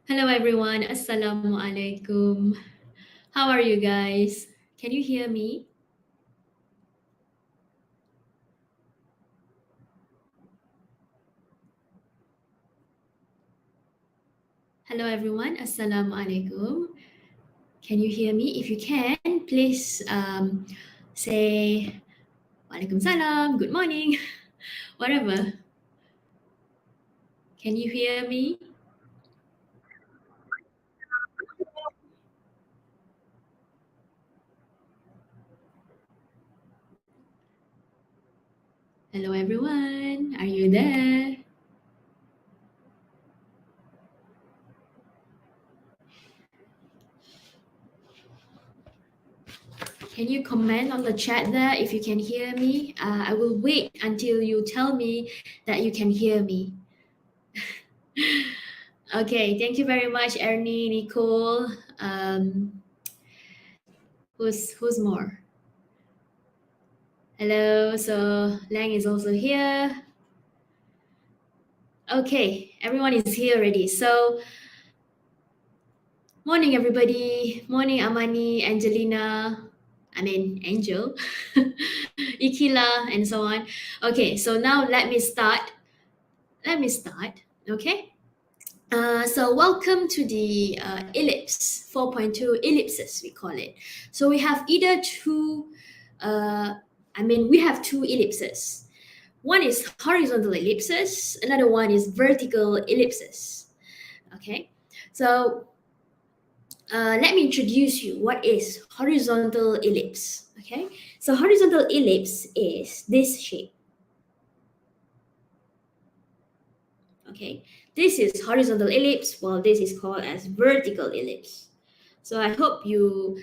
Hello everyone, Assalamu alaikum. How are you guys? Can you hear me? Hello everyone, Assalamu alaikum. Can you hear me? If you can, please say Walaikum salam, good morning, whatever. Can you hear me? Hello everyone, are you there? Can you comment on the chat there if you can hear me? I will wait until you tell me that you can hear me. Okay, thank you very much, Ernie, Nicole. Who's more? Hello, so Lang is also here. Okay, everyone is here already. So, morning everybody. Morning Amani, Angelina. Angel, Ikila, and so on. Okay, so now let me start. Okay. So welcome to the Ellipse 4.2 ellipses, we call it. So we have either two, we have two ellipses. One is horizontal ellipses, another one is vertical ellipses. Okay, so let me introduce you what is horizontal ellipse. Okay, so horizontal ellipse is this shape. Okay, this is horizontal ellipse, while this is called as vertical ellipse. So I hope you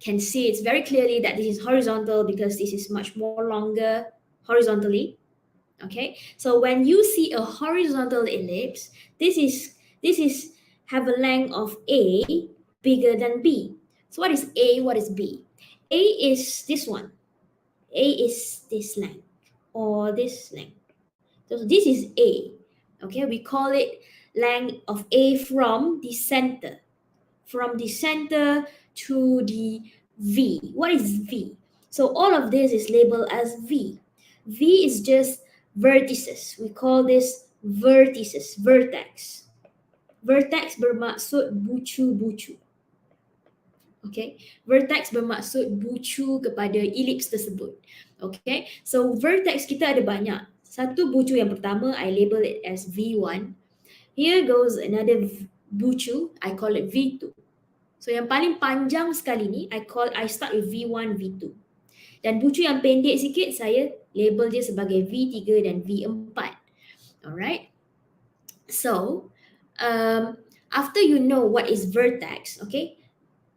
can see it's very clearly that this is horizontal because this is much more longer horizontally. Okay, so when you see a horizontal ellipse, this is have a length of A bigger than B. So what is A? What is B? A is this one. A is this length or this length. So this is A. Okay, we call it length of A from the center to the V. What is V? So all of this is labeled as V. V is just vertices. We call this vertices, vertex. Vertex bermaksud bucu-bucu. Okay, vertex bermaksud bucu kepada ellipse tersebut. Okay, so vertex kita ada banyak. Satu bucu yang pertama, I label it as V1. Here goes another bucu, I call it V2. So yang paling panjang sekali ni, I start with V1, V2. Dan bucu yang pendek sikit, saya label dia sebagai V3 dan V4. Alright. So, after you know what is vertex, okay,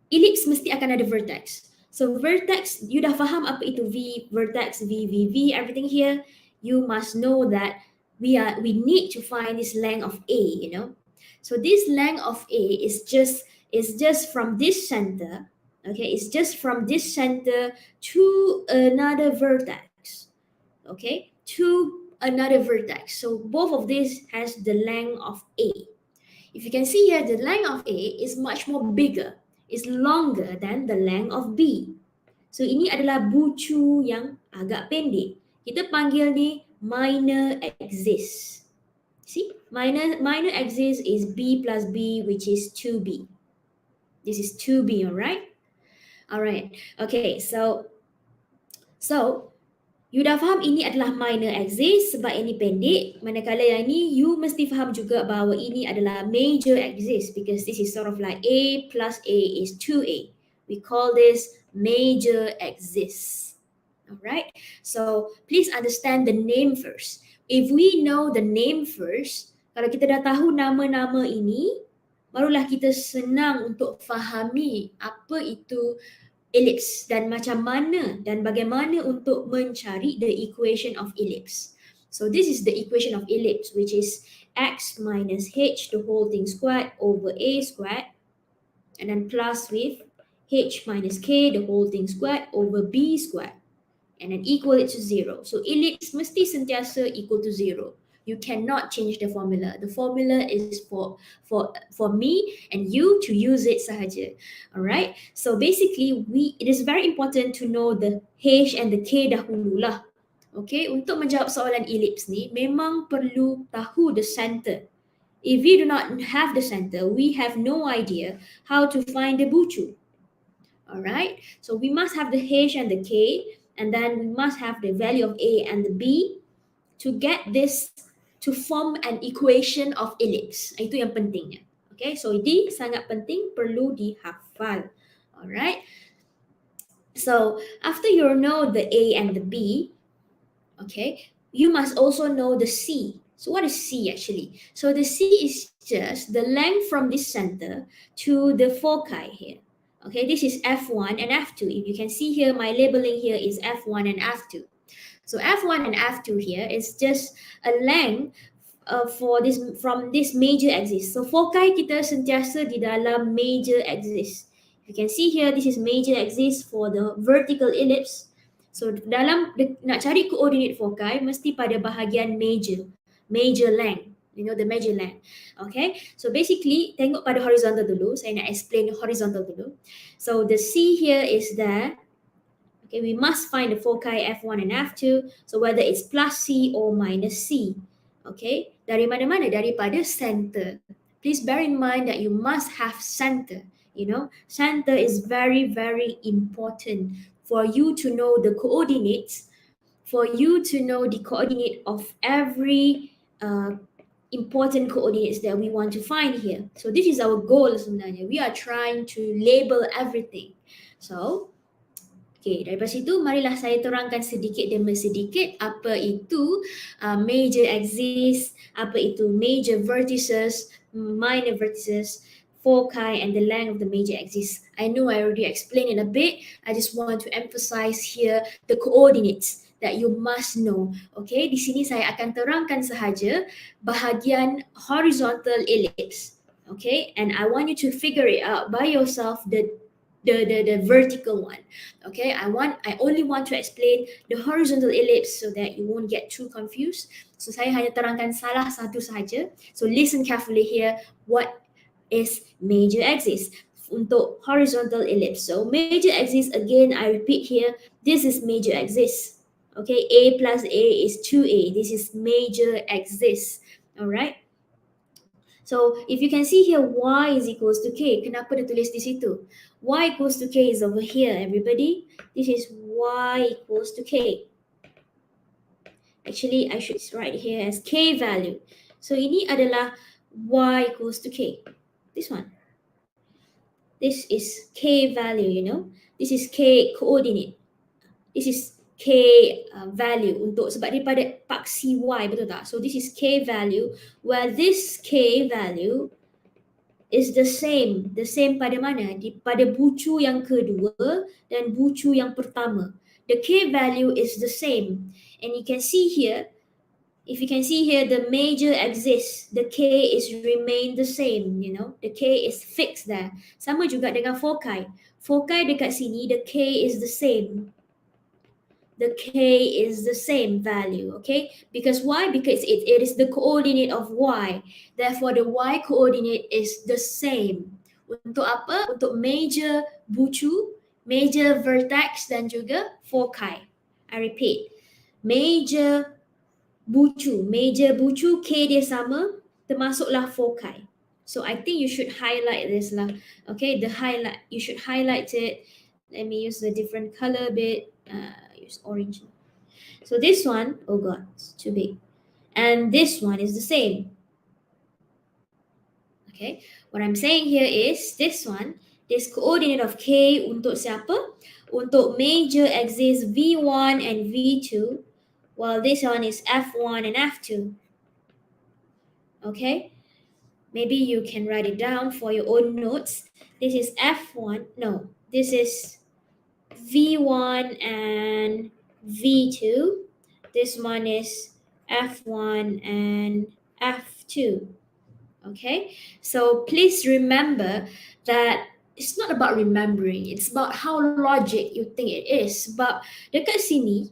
ellipse mesti akan ada vertex. So vertex, you dah faham apa itu V, vertex, V, everything here. You must know that we need to find this length of A, you know. So this length of A is just from this center, okay, it's just from this center to another vertex, okay, to another vertex. So both of these has the length of A. If you can see here, the length of A is much more bigger, is longer than the length of B. So ini adalah bucu yang agak pendek. Kita panggil ni minor axis. See, minor axis is B plus B, which is 2B. This is 2B, alright? Alright, okay, so you dah faham ini adalah minor axis sebab ini pendek. Manakala yang ni, you mesti faham juga bahawa ini adalah major axis because this is sort of like A plus A is 2A. We call this major axis. Alright, so please understand the name first. If we know the name first, kalau kita dah tahu nama-nama ini, barulah kita senang untuk fahami apa itu ellipse dan macam mana dan bagaimana untuk mencari the equation of ellipse. So this is the equation of ellipse, which is x minus h the whole thing squared over a squared, and then plus with h minus k the whole thing squared over b squared, and then equal it to 0. So ellipse mesti sentiasa equal to 0. You cannot change the formula. The formula is for me and you to use it sahaja. Alright? So basically, it is very important to know the H and the K dahululah. Okay, untuk menjawab soalan ellipse ni, memang perlu tahu the center. If we do not have the center, we have no idea how to find the bucu. Alright, so we must have the H and the K, and then we must have the value of A and the B to get this to form an equation of ellipse. Itu yang pentingnya. Okay, so ini sangat penting, perlu dihafal. Alright, so after you know the A and the B, okay, you must also know the C. So what is C actually? So the C is just the length from this center to the foci here. Okay, this is F1 and F2. If you can see here, my labeling here is F1 and F2. So F1 and F2 here is just a length for this from this major axis. So foci kita sentiasa di dalam major axis. You can see here, this is major axis for the vertical ellipse. So dalam nak cari coordinate foci mesti pada bahagian major length. You know the major length. Okay, so basically tengok pada horizontal dulu. Saya nak explain horizontal dulu. So the C here is there. Okay, we must find the foci F1 and F2. So whether it's plus C or minus C. Okay, dari mana-mana? Daripada center. Please bear in mind that you must have center. You know, center is very, very important for you to know the coordinates, for you to know the coordinate of every important coordinates that we want to find here. So this is our goal sebenarnya. We are trying to label everything. So, okay, daripada situ marilah saya terangkan sedikit demi sedikit apa itu major axis, apa itu major vertices, minor vertices, foci, and the length of the major axis. I know I already explained it a bit. I just want to emphasize here the coordinates that you must know. Okay, di sini saya akan terangkan sahaja bahagian horizontal ellipse. Okay, and I want you to figure it out by yourself, the vertical one. Okay, I only want to explain the horizontal ellipse so that you won't get too confused. So saya hanya terangkan salah satu sahaja. So listen carefully here. What is major axis untuk horizontal ellipse? So major axis, again I repeat here, this is major axis. Okay, A plus A is 2A. This is major axis. All right. So if you can see here, y is equals to k. Kenapa dia tulis di situ? Y equals to k is over here, everybody. This is y equals to k. Actually, I should write here as k value. So ini adalah y equals to k. This one. This is k value, you know. This is k coordinate. This is k value untuk sebab daripada paksi y, betul tak? So this is k value, where this k value is the same pada mana? Pada bucu yang kedua dan bucu yang pertama. The k value is the same, and you can see here, if you can see here, the major axis, the k is remain the same, you know, the k is fixed there. Sama juga dengan foci. Foci dekat sini, the k is the same. The k is the same value, okay? Because why? Because it is the coordinate of y. Therefore, the y coordinate is the same. Untuk apa? Untuk major bucu, major vertex dan juga foci. I repeat, major bucu k dia sama, termasuklah foci. So I think you should highlight this lah. Okay, you should highlight it. Let me use a different color bit. Use orange. So this one, oh god, it's too big. And this one is the same. Okay, what I'm saying here is this one, this coordinate of k untuk siapa? Untuk major axis V1 and V2, while this one is F1 and F2. Okay, maybe you can write it down for your own notes. This is F1, no, this is V1 and V2. This one is F1 and F2. Okay, so please remember that it's not about remembering, it's about how logic you think it is. Sebab dekat sini,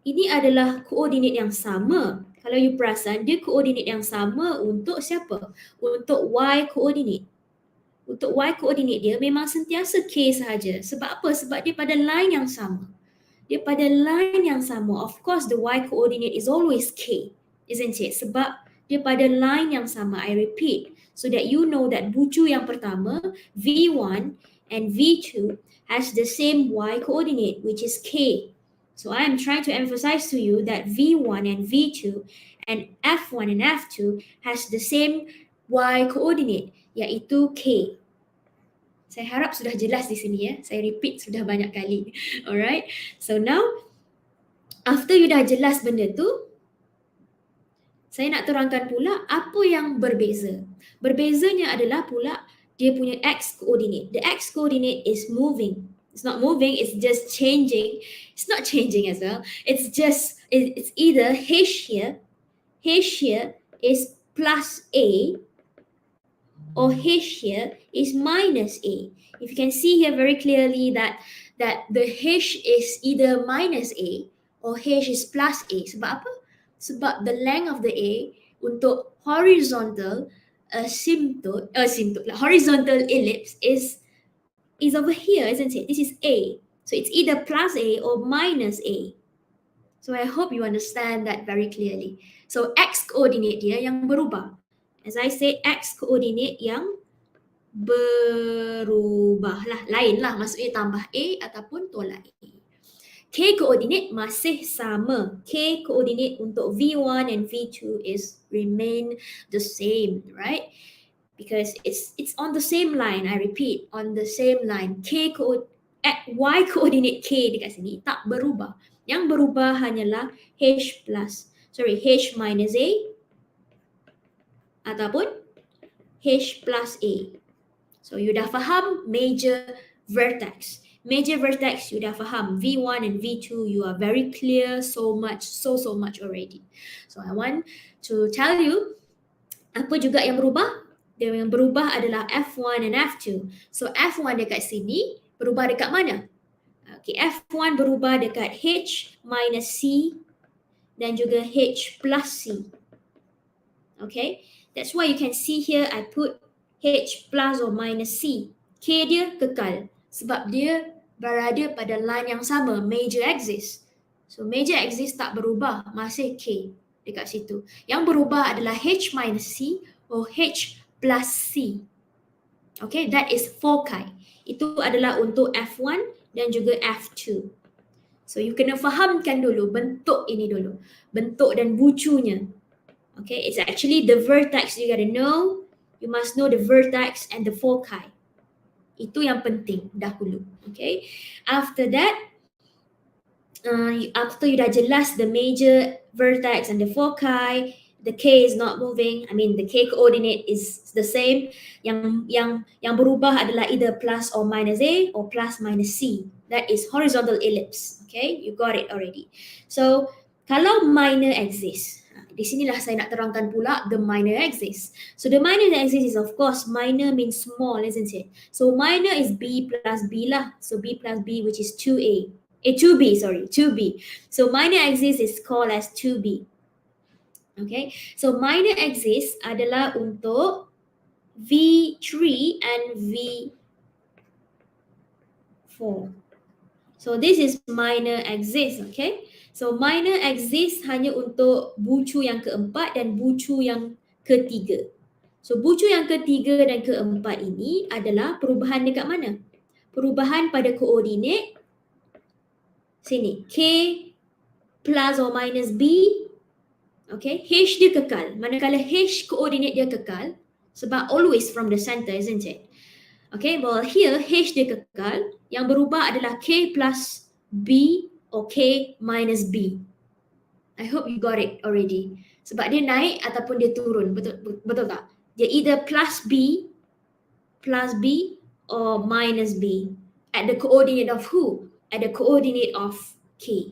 ini adalah koordinat yang sama. Kalau you perasan, dia koordinat yang sama untuk siapa? Untuk y koordinat. Untuk y koordinat dia memang sentiasa k sahaja. Sebab apa? Sebab dia pada line yang sama. Dia pada line yang sama. Of course, the y coordinate is always k, isn't it? Sebab dia pada line yang sama. I repeat, so that you know that bucu yang pertama, V1 and V2 has the same y coordinate, which is k. So I am trying to emphasize to you that V1 and V2 and F1 and F2 has the same y coordinate, iaitu k. Saya harap sudah jelas di sini ya. Saya repeat sudah banyak kali. Alright. So now, after you dah jelas benda tu, saya nak terangkan pula apa yang berbeza. Berbezanya adalah pula dia punya x coordinate. The x coordinate is moving. It's not moving, it's just changing. It's not changing as well. It's either h here is plus a, or h here is minus a. If you can see here very clearly that the h is either minus a or h is plus a. Sebab apa? Sebab the length of the a untuk horizontal horizontal ellipse is over here, isn't it? This is a. So it's either plus a or minus a. So I hope you understand that very clearly. So x coordinate dia yang berubah. As I say, x coordinate yang berubah lah, lain lah, maksudnya tambah a ataupun tolak a. K coordinate masih sama. K coordinate untuk V1 and V2 is remain the same, right? Because it's on the same line. I repeat, on the same line. Y coordinate K dekat sini tak berubah. Yang berubah hanyalah H minus A ataupun H plus A. So you dah faham major vertex. Major vertex you dah faham. V1 and V2 you are very clear so much already. So I want to tell you apa juga yang berubah. Yang berubah adalah F1 and F2. So F1 dekat sini berubah dekat mana? Okay, F1 berubah dekat H minus C dan juga H plus C. Okay, that's why you can see here I put H plus or minus C. K dia kekal sebab dia berada pada line yang sama, major axis. So major axis tak berubah, masih K dekat situ. Yang berubah adalah H minus C or H plus C. Okay, that is foci. Itu adalah untuk F1 dan juga F2. So you kena fahamkan dulu bentuk ini dulu. Bentuk dan bucunya. Okay, it's actually the vertex you gotta know. You must know the vertex and the foci. Itu yang penting dahulu. Okay, after that, after you dah jelas the major vertex and the foci, the K is not moving. I mean the K coordinate is the same. Yang berubah adalah either plus or minus A or plus minus C. That is horizontal ellipse. Okay, you got it already. So kalau minor axis, di sinilah saya nak terangkan pula the minor axis. So the minor axis is of course minor means small, isn't it? So minor is B plus B lah. So B plus B, which is 2B. So minor axis is called as 2B. Okay, so minor axis adalah untuk V3 and V4. So this is minor axis, okay? So minor axis hanya untuk bucu yang keempat dan bucu yang ketiga. So bucu yang ketiga dan keempat ini adalah perubahan dekat mana? Perubahan pada koordinat sini, K plus or minus B. Okay, H dia kekal. Manakala H koordinat dia kekal sebab always from the center, isn't it? Okay, well here H dia kekal. Yang berubah adalah K plus B or K minus B. I hope you got it already. Sebab dia naik ataupun dia turun. Betul tak? Dia either plus B or minus B. At the coordinate of who? At the coordinate of K.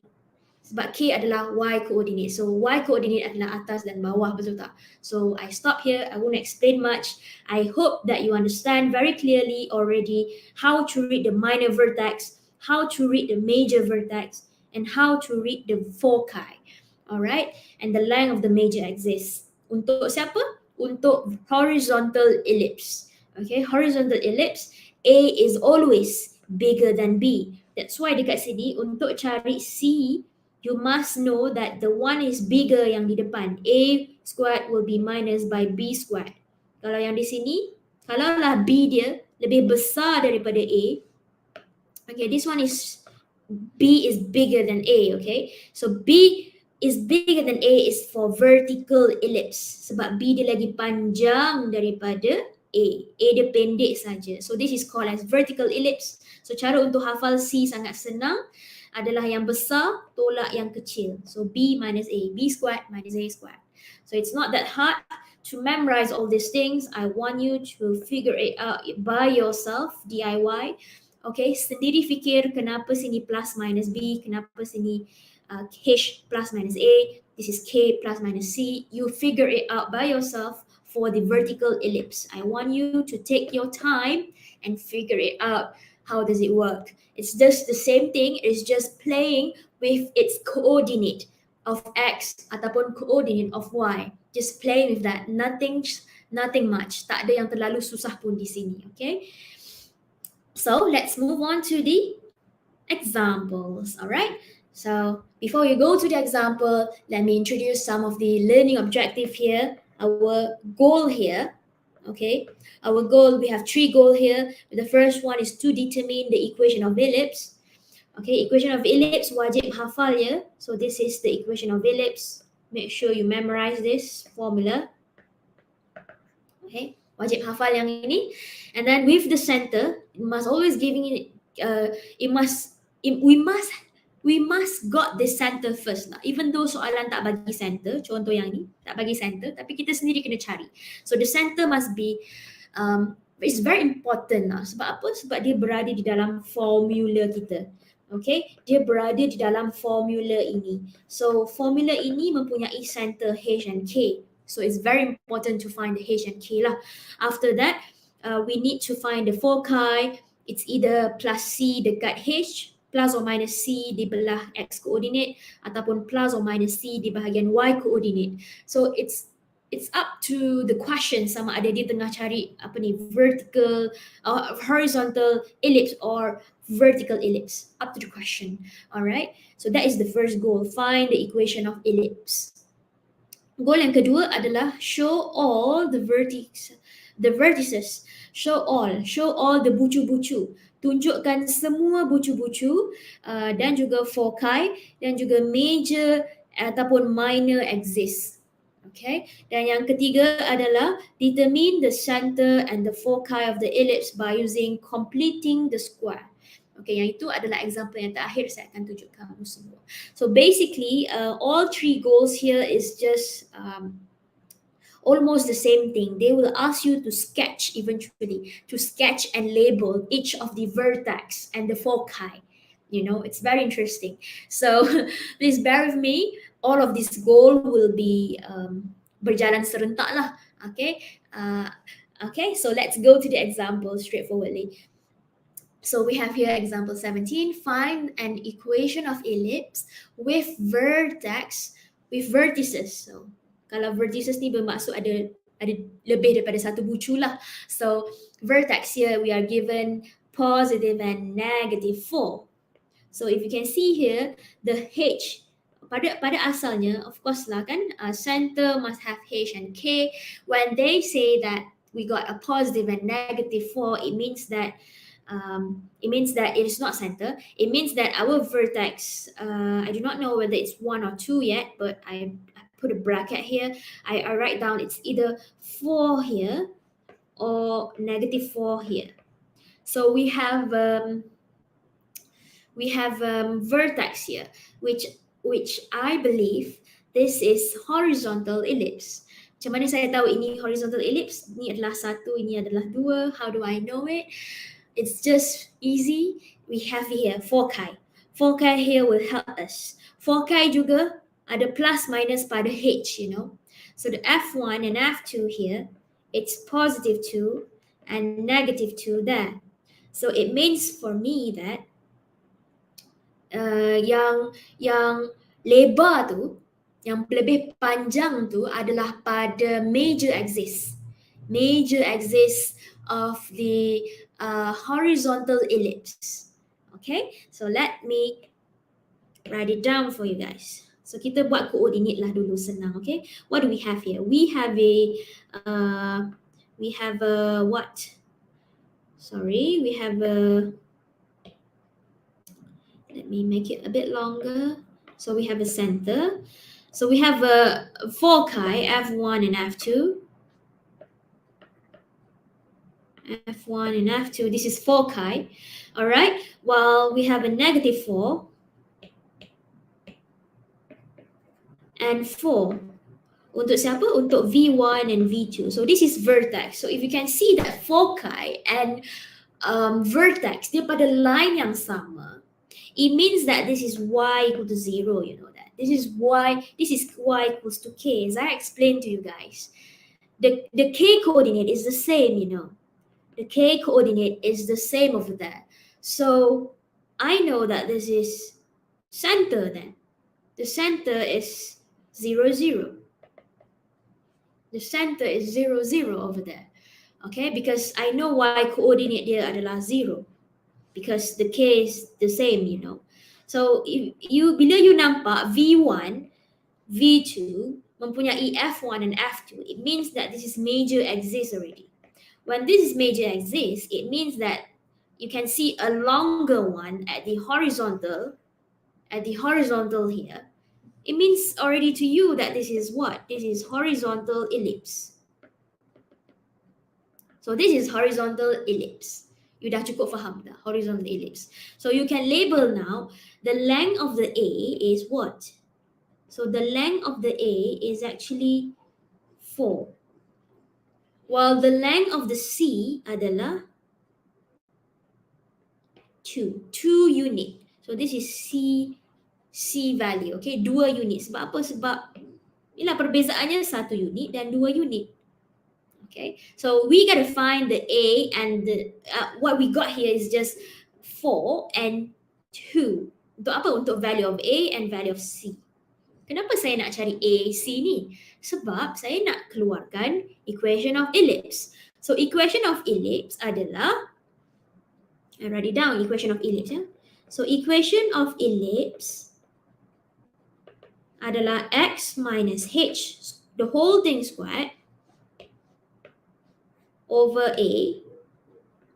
Sebab K adalah Y coordinate. So Y coordinate adalah atas dan bawah, betul tak? So I stop here. I won't explain much. I hope that you understand very clearly already how to read the minor vertex, how to read the major vertex, and how to read the foci. Alright, and the length of the major axis. Untuk siapa? Untuk horizontal ellipse. Okay, horizontal ellipse, A is always bigger than B. That's why dekat sini untuk cari C, you must know that the one is bigger yang di depan. A squared will be minus by B squared. Kalau yang di sini, kalaulah B dia lebih besar daripada A, okay, this one is B is bigger than A, okay? So B is bigger than A is for vertical ellipse sebab B dia lagi panjang daripada A. A dia pendek saja. So this is called as vertical ellipse. So cara untuk hafal C sangat senang, adalah yang besar tolak yang kecil. So B minus A, B squared minus A squared. So it's not that hard to memorize all these things. I want you to figure it out by yourself, DIY. Okay, sendiri fikir kenapa sini plus minus B, kenapa sini H plus minus A, this is K plus minus C. You figure it out by yourself for the vertical ellipse. I want you to take your time and figure it out. How does it work? It's just the same thing, it's just playing with its coordinate of X ataupun coordinate of Y. Just playing with that, nothing much. Tak ada yang terlalu susah pun di sini, okay? So let's move on to the examples, all right? So before we go to the example, let me introduce some of the learning objective here, our goal here, okay? Our goal, we have 3 goals here. The first one is to determine the equation of ellipse. Okay, equation of ellipse wajib hafal ya. So this is the equation of ellipse. Make sure you memorize this formula. Okay, wajib hafal yang ini. And then with the center, you must always giving it. We must got the center first lah. Even though soalan tak bagi center, contoh yang ni tak bagi center, tapi kita sendiri kena cari. So the center must be, it's very important lah. Sebab apa? Sebab dia berada di dalam formula kita. Okay, dia berada di dalam formula ini. So formula ini mempunyai center H and K. So it's very important to find the H and K lah. After that, we need to find the foci. It's either plus C dekat H, plus or minus C di belah X coordinate, ataupun plus or minus C di bahagian Y coordinate. So it's up to the question sama ada dia tengah cari apa ni, vertical or horizontal ellipse or vertical ellipse. Up to the question. Alright. So that is the first goal. Find the equation of ellipse. Goal yang kedua adalah show all the vertices. Show all the bucu-bucu. Tunjukkan semua bucu-bucu dan juga foci dan juga major ataupun minor axis. Okay. Dan yang ketiga adalah determine the center and the foci of the ellipse by using completing the square. Okay, yang itu adalah example yang terakhir saya akan tunjuk kamu semua. So basically, all 3 goals here is just almost the same thing. They will ask you to sketch eventually, to sketch and label each of the vertex and the foci. You know, it's very interesting. So please bear with me. All of this goal will be berjalan serentak lah. Okay, okay. So let's go to the example straightforwardly. So we have here example 17. Find an equation of ellipse with vertex, with vertices. So kalau vertices ni bermaksud ada lebih daripada satu bucu lah. So vertex here we are given positive and negative 4. So if you can see here, the H pada asalnya, of course lah kan, center must have H and K. When they say that we got a positive and negative 4, it means that it is not center. It means that our vertex, I do not know whether it's 1 or 2 yet, but I put a bracket here. I write down it's either 4 here or negative 4 here. So we have vertex here, which I believe this is horizontal ellipse. Macam mana saya tahu ini horizontal ellipse? Ini adalah 1, ini adalah 2. How do I know it? It's just easy. We have here foci. Foci here will help us. Foci juga ada plus minus pada H, you know. So the F1 and F2 here, it's positive 2 and negative 2 there. So it means for me that yang lebar tu, Yang lebih panjang tu adalah pada major axis. Major axis of the horizontal ellipse. Okay, so let me write it down for you guys. So kita buat koordinat lah dulu, senang. Okay, what do we have here? We have a what? Sorry, we have a, let me make it a bit longer. So we have a center. So we have a foci, F1 and F2. F1 and F2, this is foci. All right, while we have a negative 4 and 4. Untuk siapa? Untuk V1 and V2. So this is vertex. So if you can see that foci and vertex, dia pada line yang sama. It means that this is y equal to 0, you know that. This is y equals to k, as I explained to you guys. The k coordinate is the same, you know. The k coordinate is the same over there. So I know that this is center then. The center is 0, 0. The center is 0, 0 over there. Okay, because I know y coordinate dia adalah 0. Because the k is the same, you know. So if bila you nampak V1, V2 mempunyai F1 and F2, it means that this is major axis already. When this is major axis, it means that you can see a longer one at the horizontal here. It means already to you that this is what? This is horizontal ellipse. So this is horizontal ellipse. You dah cukup faham dah, horizontal ellipse. So you can label now, the length of the A is what? So the length of the A is actually 4. While the length of the C adalah 2 unit. So this is C value, okay, 2 unit. Sebab apa? Sebab inilah perbezaannya 1 unit dan 2 unit. Okay, so we got to find the A, and the what we got here is just 4 and 2. Untuk apa? Untuk value of A and value of C. Kenapa saya nak cari A, C ni? Sebab saya nak keluarkan equation of ellipse. So equation of ellipse adalah, I write it down, equation of ellipse. Ya? So equation of ellipse adalah x minus h, the whole thing squared, over A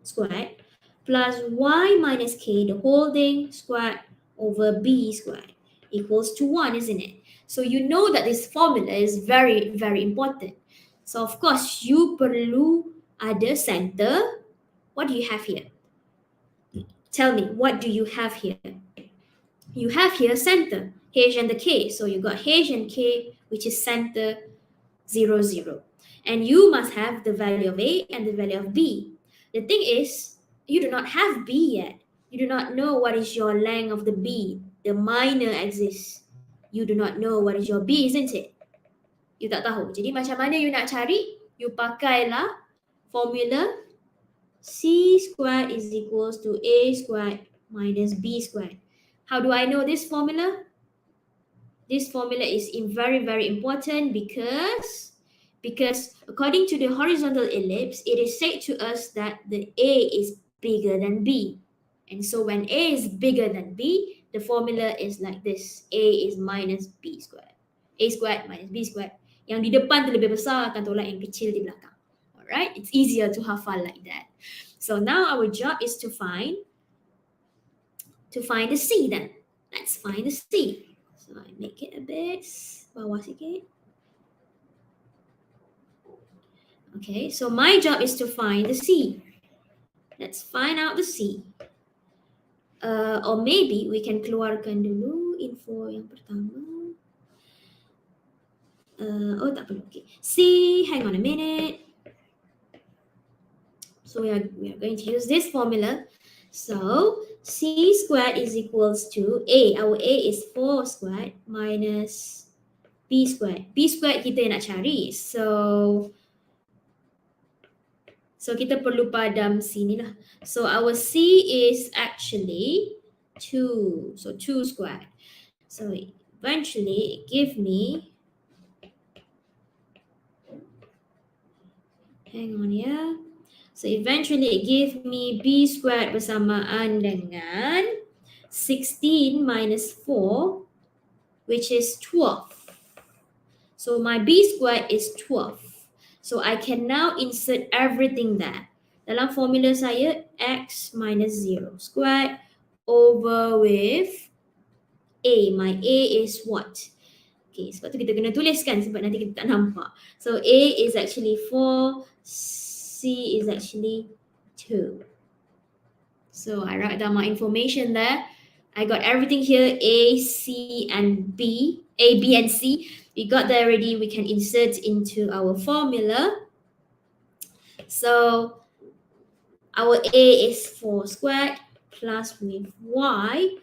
squared, plus y minus k, the whole thing squared, over B squared, equals to 1, isn't it? So you know that this formula is very, very important. So of course, you perlu ada center. What do you have here? Tell me, what do you have here? You have here center, h and the k. So you got h and k, which is center 0, 0. And you must have the value of A and the value of B. The thing is, you do not have B yet. You do not know what is your length of the B, the minor axis. You do not know what is your B, isn't it? You tak tahu. Jadi macam mana you nak cari? You pakailah formula C squared is equals to A squared minus B squared. How do I know this formula? This formula is very, very important because according to the horizontal ellipse, it is said to us that the A is bigger than B. And so when A is bigger than B, the formula is like this. A is minus B squared. A squared minus B squared. Yang di depan tu lebih besar akan tolak yang kecil di belakang. Alright, it's easier to hafal like that. So now our job is to find the C then. Let's find the C. So I make it a bit bawah sikit. Okay, so my job is to find the C. Let's find out the C. Or maybe we can keluarkan dulu info yang pertama. Oh, tak perlu. Okay. C, hang on a minute. So we are going to use this formula. So C squared is equals to A. Our A is 4 squared minus B squared. B squared kita nak cari. So kita perlu padam C ni lah. So our C is actually 2. So 2 squared. So eventually it give me, hang on ya. So eventually it give me b squared bersamaan dengan 16 minus 4, which is 12. So my b squared is 12. So I can now insert everything there. Dalam formula saya, x minus 0 squared over with a. My a is what? Okay, sebab tu kita kena tuliskan sebab nanti kita tak nampak. So a is actually 4, c is actually 2. So I write down my information there. I got everything here, A, C, and B. A, B, and C. We got that already. We can insert into our formula. So our A is 4 squared plus with y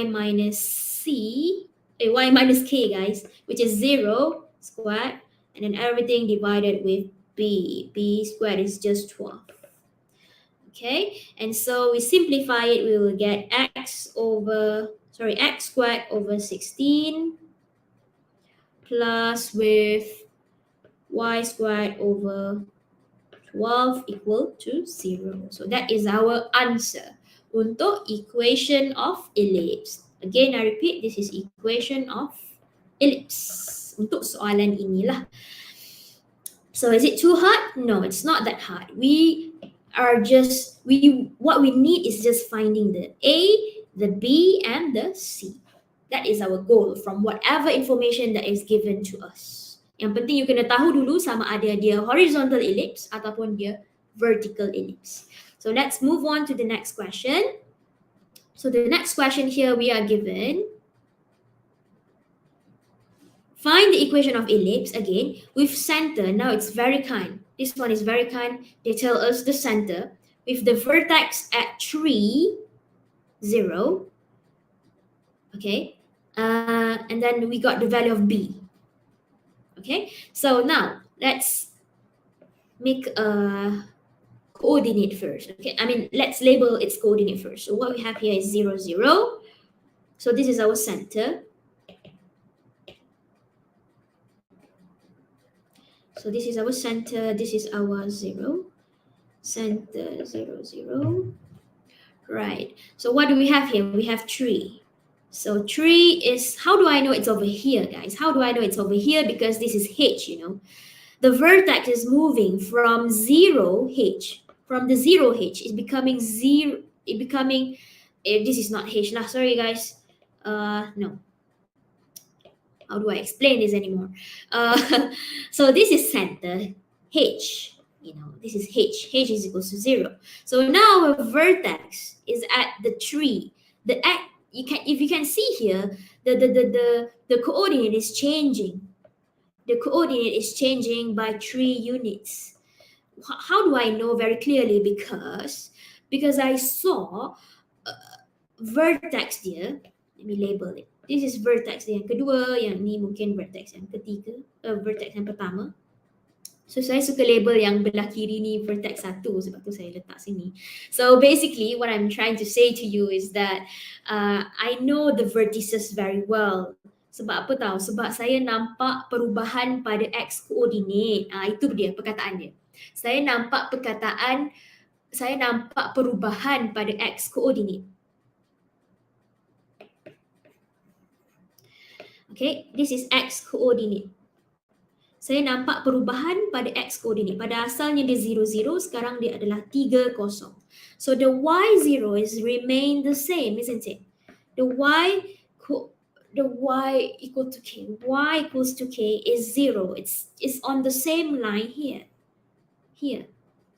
minus c, y minus k, guys, which is 0 squared, and then everything divided with b. B squared is just 12. Okay, and so we simplify it, we will get x squared over 16 plus with y squared over 12 equal to 0. So that is our answer untuk equation of ellipse. Again, I repeat, this is equation of ellipse untuk soalan inilah. So is it too hard? No, it's not that hard. What we need is just finding the A, the B, and the C. That is our goal from whatever information that is given to us. Yang penting you kena tahu dulu sama ada dia horizontal ellipse ataupun dia vertical ellipse. So let's move on to the next question. So the next question here we are given, find the equation of ellipse again with center. Now it's very kind. This one is very kind. They tell us the center with the vertex at 3, 0. Okay. And then we got the value of b. Okay. So now let's make a coordinate first. Okay. Let's label its coordinate first. So what we have here is 0, 0. So this is our center. So this is our center, this is our 0. Center, 0, 0. Right. So what do we have here? We have 3. So 3 is, how do I know it's over here, guys? How do I know it's over here? Because this is h, you know. The vertex is moving from 0h. From the 0h, it's becoming 0. This is not h lah. Sorry, guys. No. How do I explain this anymore? So this is center, h. You know, this is h. H is equals to 0. So now our vertex is at the 3. If you can see here, the coordinate is changing. The coordinate is changing by 3 units. How do I know very clearly? Because I saw vertex dia. Let me label it. This is vertex yang kedua, yang ni mungkin vertex yang ketiga, vertex yang pertama. So saya suka label yang belah kiri ni vertex 1, sebab tu saya letak sini. So basically what I'm trying to say to you is that I know the vertices very well. Sebab apa tahu? Sebab saya nampak perubahan pada x coordinate. Itu dia perkataan dia. Saya nampak perubahan pada x coordinate. Okay, this is x coordinate. Saya nampak perubahan pada x coordinate. Pada asalnya dia 0, 0, sekarang dia adalah 3, 0. So the y0 is remain the same, isn't it? The y equal to k. Y equals to k is 0. It's on the same line here.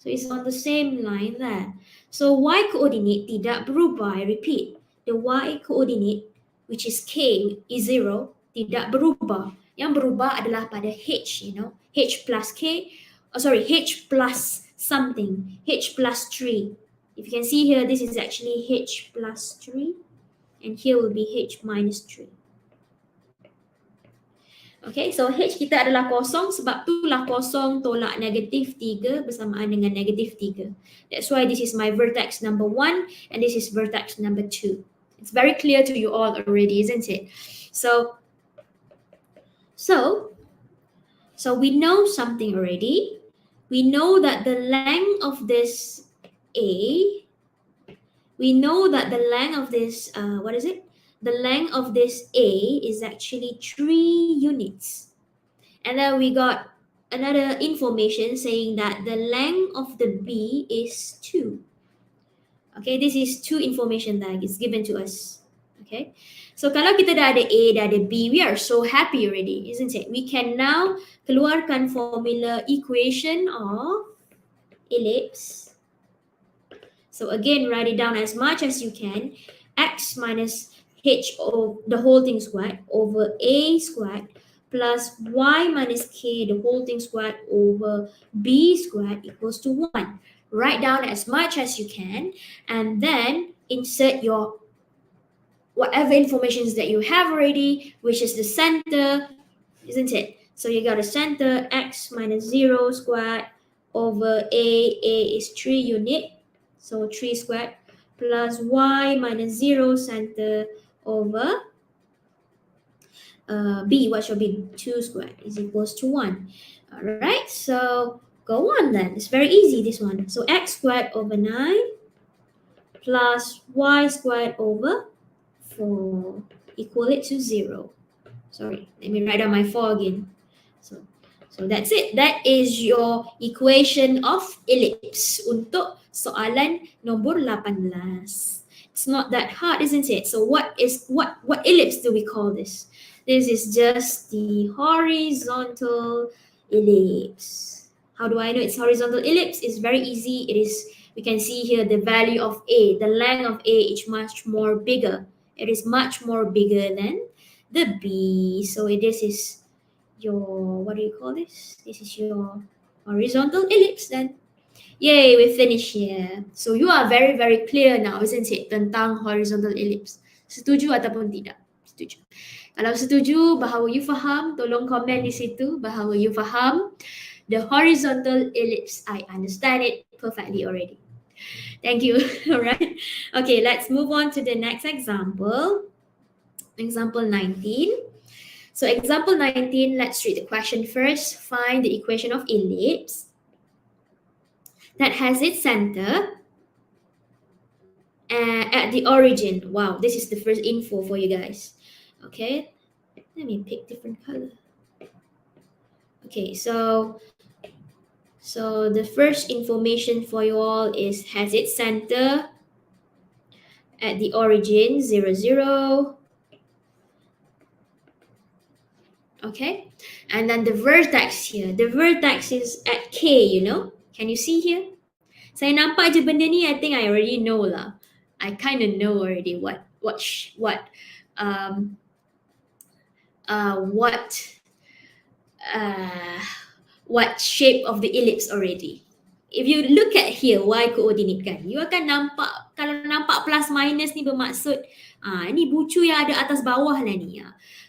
So it's on the same line there. So y coordinate tidak berubah. I repeat, the y coordinate, which is k, is 0, tidak berubah. Yang berubah adalah pada h, you know, h plus something, h plus 3. If you can see here, this is actually h plus 3, and here will be h minus 3. Okay, so h kita adalah kosong, sebab itulah kosong tolak negatif 3 bersamaan dengan negatif 3. That's why this is my vertex number 1 and this is vertex number 2. It's very clear to you all already, isn't it? So So, so we know something already. We know that the length of this A, we know that the length of this, what is it? The length of this A is actually 3 units. And then we got another information saying that the length of the B is 2. Okay, this is two information that is given to us. Okay, so kalau kita dah ada A, dah ada B, we are so happy already, isn't it? We can now keluarkan formula equation of ellipse. So again, write it down as much as you can. X minus h of the whole thing squared over A squared plus y minus k the whole thing squared over B squared equals to 1. Write down as much as you can and then insert your whatever informations that you have already, which is the center, isn't it? So you got a center x minus 0 squared over A is 3 unit, so 3 squared plus y minus 0 center over B, what shall be 2 squared is equals to 1. All right, so go on then. It's very easy, this one. So x squared over 9 plus y squared over 4 equal it to 0. Sorry, let me write down my 4 again. So that's it. That is your equation of ellipse untuk soalan nombor 18. It's not that hard, isn't it? So what ellipse do we call this? This is just the horizontal ellipse. How do I know it's horizontal ellipse? It's very easy. We can see here the value of A. The length of A is much more bigger. It is much more bigger than the B. So this is your, what do you call this? This is your horizontal ellipse then. Yay, we finished here. So you are very, very clear now, isn't it? Tentang horizontal ellipse. Setuju ataupun tidak? Setuju. Kalau setuju, bahawa you faham, tolong komen di situ bahawa you faham the horizontal ellipse. I understand it perfectly already. Thank you. All right. Okay, let's move on to the next example. Example 19. So example 19, let's read the question first. Find the equation of ellipse that has its center at the origin. Wow, this is the first info for you guys. Okay, let me pick different color. Okay, so the first information for you all is has its center at the origin 0, 0. Okay, and then the vertex here. The vertex is at K, you know. Can you see here? Saya nampak je benda ni, I think I already know lah. I kind of know already what shape of the ellipse already. If you look at here, y coordinate kan, you akan nampak, kalau nampak plus minus ni bermaksud, ni bucu yang ada atas bawah lah ni.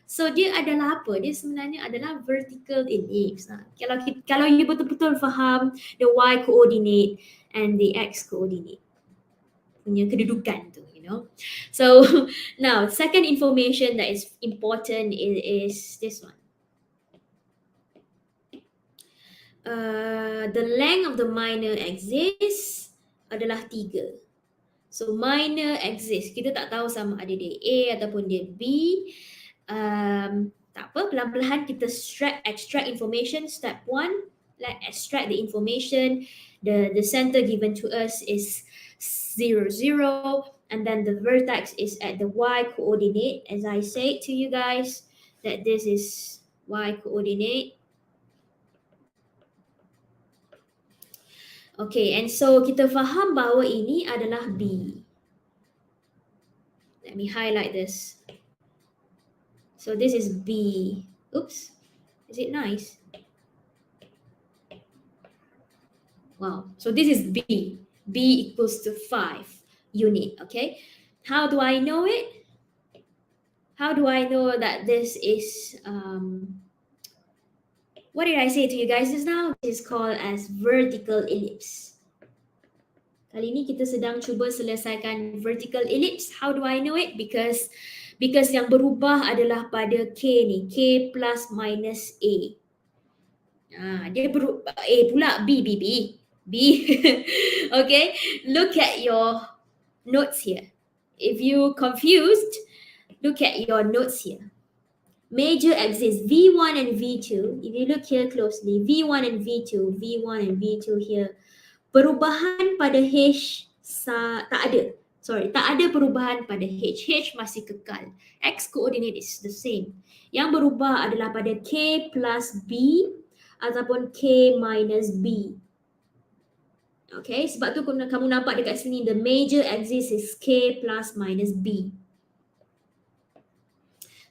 So dia adalah apa? Dia sebenarnya adalah vertical ellipse. Kalau you betul-betul faham the y coordinate and the x coordinate punya kedudukan tu, you know. So now second information that is important is this one. The length of the minor axis adalah 3. So minor axis, kita tak tahu sama ada dia A ataupun dia B. Tak apa, pelan-pelan kita extract information. Step 1, let's extract the information. The center given to us is 0, 0, and then the vertex is at the y coordinate. As I said to you guys, that this is y coordinate. Okay, and so kita faham bahawa ini adalah B. Let me highlight this. So this is B. Oops, is it nice? Wow, so this is B. B equals to 5 unit, okay? How do I know it? How do I know that this is, what did I say to you guys just now? This is called as vertical ellipse. Kali ini kita sedang cuba selesaikan vertical ellipse. How do I know it? Because Because yang berubah adalah pada K ni, K plus minus A. Dia berubah, A pula, B. Okay, look at your notes here. If you confused, look at your notes here. Major axis V1 and V2. If you look here closely, V1 and V2 here. Perubahan pada H tak ada. Sorry, tak ada perubahan pada H. H masih kekal. X coordinate is the same. Yang berubah adalah pada K plus B ataupun K minus B. Okay, sebab tu kamu nampak dekat sini, the major axis is K plus minus B.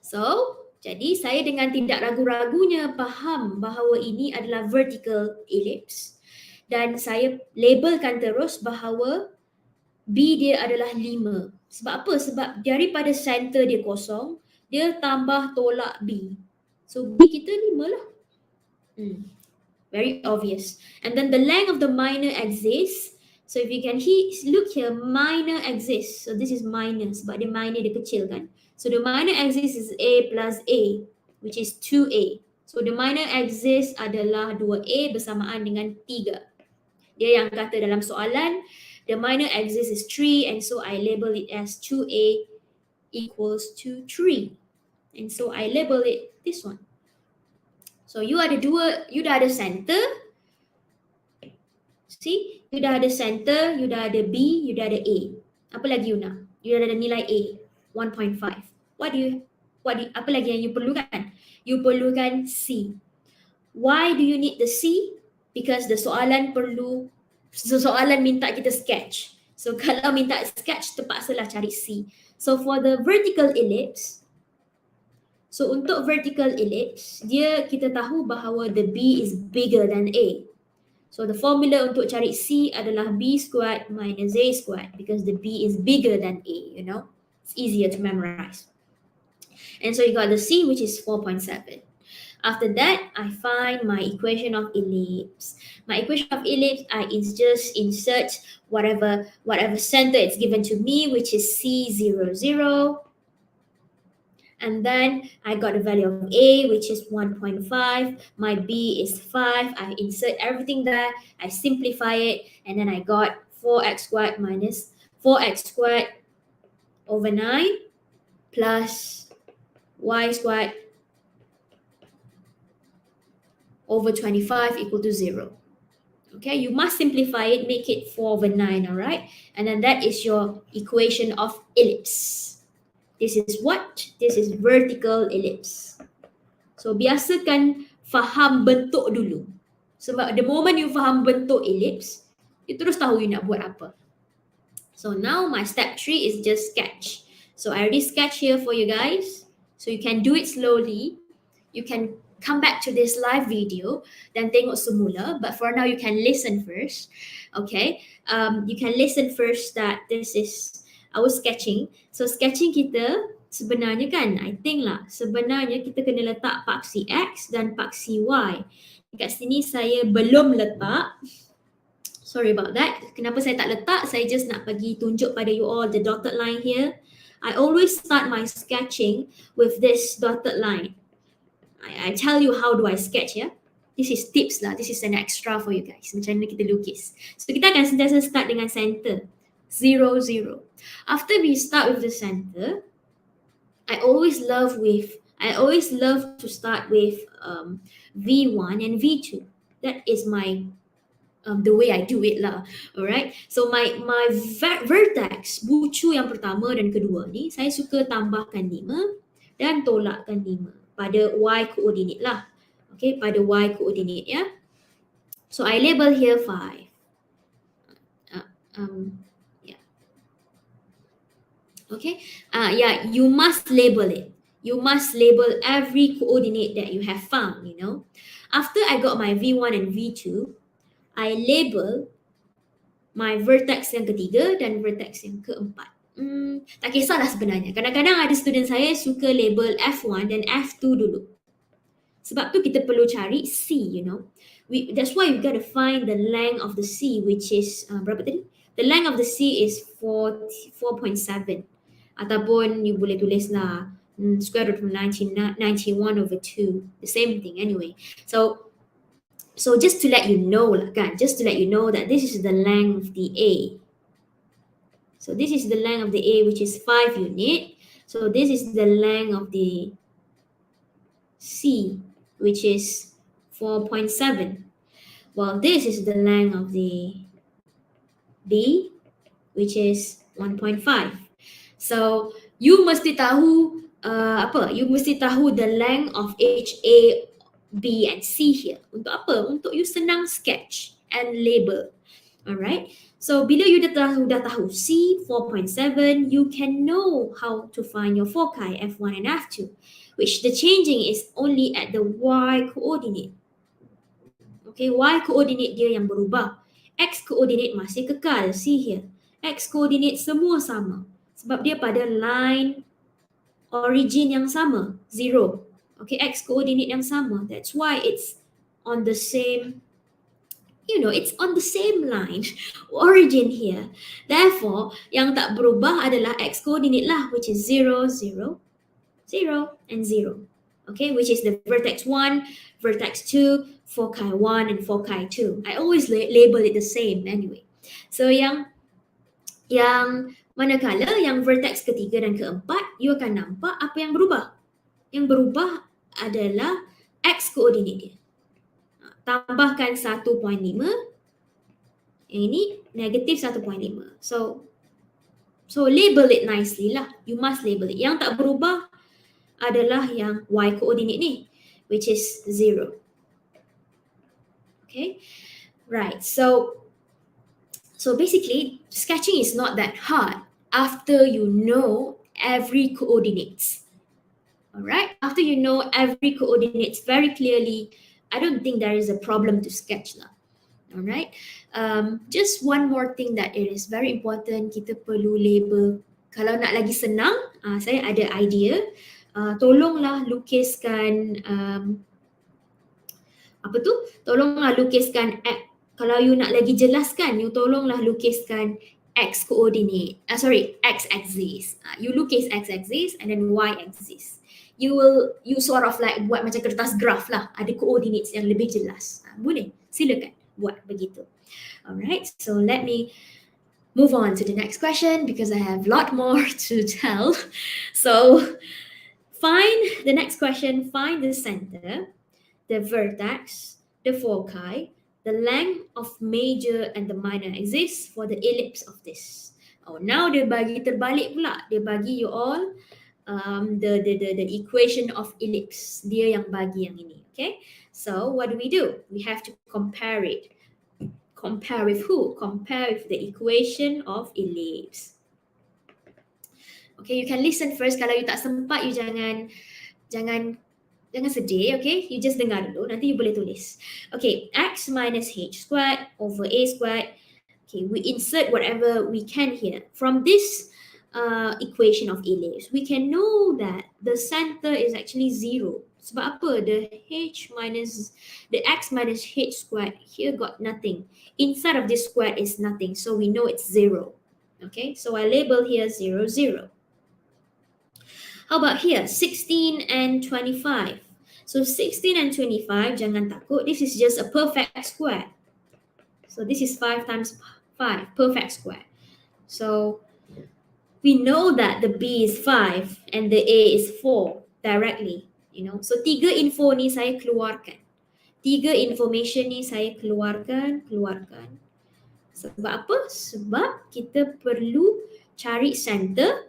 So, jadi saya dengan tidak ragu-ragunya faham bahawa ini adalah vertical ellipse. Dan saya labelkan terus bahawa B dia adalah 5. Sebab apa? Sebab daripada center dia kosong, dia tambah tolak B. So B kita 5 lah. Very obvious. And then the length of the minor axis. So if you can look here, minor axis. So this is minor sebab dia minor, dia kecil kan. So the minor axis is A plus A, which is 2A. So the minor axis adalah 2A bersamaan dengan 3. Dia yang kata dalam soalan, the minor axis is 3, and so I label it as 2A equals to 3. And so I label it this one. So you dah ada center. See? You dah ada center, you dah ada B, you dah ada A. Apa lagi you nak? You dah ada nilai A, 1.5. Apa lagi yang you perlukan? You perlukan C. Why do you need the C? Because the soalan minta kita sketch. So kalau minta sketch, terpaksalah cari C. So for the vertical ellipse, so untuk vertical ellipse, kita tahu bahawa the B is bigger than A. So the formula untuk cari C adalah B squared minus A squared, because the B is bigger than A, you know. It's easier to memorize. And so you got the C, which is 4.7. After that, I find my equation of ellipse. My equation of ellipse, I just insert whatever center it's given to me, which is C0, 0. And then I got the value of A, which is 1.5. My B is 5. I insert everything there. I simplify it. And then I got 4x squared minus 4x squared over 9 plus y squared over 25 equal to 0. Okay, you must simplify it, make it 4 over 9, all right? And then that is your equation of ellipse. This is what? This is vertical ellipse. So biasakan faham bentuk dulu. Sebab the moment you faham bentuk ellipse, you terus tahu you nak buat apa. So now my step 3 is just sketch. So I already sketch here for you guys. So you can do it slowly. You can come back to this live video dan tengok semula. But for now you can listen first. Okay. You can listen first that this is our sketching. So sketching kita sebenarnya kan, I think lah, sebenarnya kita kena letak paksi X dan paksi Y. Dekat sini saya belum letak. Sorry about that. Kenapa saya tak letak? Saya just nak bagi tunjuk pada you all the dotted line here. I always start my sketching with this dotted line. I tell you how do I sketch ya. This is tips lah. This is an extra for you guys. Macam mana kita lukis. So kita akan sentiasa start dengan center. 0, 0. After we start with the center, I always love to start with V1 and V2. That is my the way I do it lah. Alright. So my vertex bucu yang pertama dan kedua ni saya suka tambahkan 5 dan tolakkan 5 pada y coordinate lah. Okay, pada y coordinate ya. So I label here 5. Okay, you must label it. You must label every coordinate that you have found, you know. After I got my V1 and V2, I label my vertex yang ketiga dan vertex yang keempat. Tak kisahlah sebenarnya. Kadang-kadang ada student saya suka label F1 dan F2 dulu. Sebab tu kita perlu cari C, you know. That's why you got to find the length of the C, which is berapa tadi? The length of the C is 4.7. Ataupun you boleh tulis lah square root of 91 over 2. The same thing anyway. So just to let you know lah kan, just to let you know that this is the length of the A. So this is the length of the A, which is 5 unit. So this is the length of the C, which is 4.7. Well, this is the length of the D, which is 1.5. So you mesti tahu apa? You mesti tahu the length of H, A, B and C here. Untuk apa? Untuk you senang sketch and label. Alright. So bila you dah tahu C 4.7, you can know how to find your foci F1 and F2, which the changing is only at the Y coordinate. Okay, Y coordinate dia yang berubah. X coordinate masih kekal. See here. X coordinate semua sama. Sebab dia pada line origin yang sama, 0. Okay, X coordinate yang sama. That's why it's on the same, it's on the same line origin here. Therefore, yang tak berubah adalah X coordinate lah, which is 0, 0, 0 and 0. Okay, which is the vertex 1, vertex 2, foci 1 and foci 2. I always label it the same anyway. So yang manakala yang vertex ketiga dan keempat, you akan nampak apa yang berubah. Yang berubah adalah X coordinate dia. Tambahkan 1.5, yang ini negatif 1.5. So label it nicely lah. You must label it. Yang tak berubah adalah yang Y coordinate ni, which is 0. Okay, right. So basically, sketching is not that hard after you know every coordinates. Alright, after you know every coordinates very clearly, I don't think there is a problem to sketch lah. Alright, just one more thing that it is very important, kita perlu label. Kalau nak lagi senang, saya ada idea. Tolonglah lukiskan tolonglah lukiskan kalau you nak lagi jelaskan, you tolonglah lukiskan X coordinate, X axis. You lukis X axis and then Y axis. You sort of like buat macam kertas graph lah, ada coordinates yang lebih jelas. Boleh, silakan buat begitu. Alright, so let me move on to the next question because I have a lot more to tell. So the next question, find the center, the vertex, the foci, the length of major and the minor axis for the ellipse of this. Oh, now dia bagi terbalik pula. Dia bagi you all the equation of ellipse. Dia yang bagi yang ini. Okay, so what do? We have to compare it. Compare with who? Compare with the equation of ellipse. Okay, you can listen first. Kalau you tak sempat, you jangan sedih, okay? You just dengar dulu, nanti you boleh tulis. Okay, X minus H squared over A squared. Okay, we insert whatever we can here. From this equation of ellipse, we can know that the center is actually 0. Sebab apa? The X minus H squared here got nothing. Inside of this squared is nothing, so we know it's 0. Okay, so I label here 0, 0. How about here? 16 and 25. So 16 and 25, jangan takut. This is just a perfect square. So this is 5 times 5, perfect square. So we know that the B is 5 and the A is 4 directly. So 3 info ni saya keluarkan. 3 information ni saya keluarkan. Sebab apa? Sebab kita perlu cari center.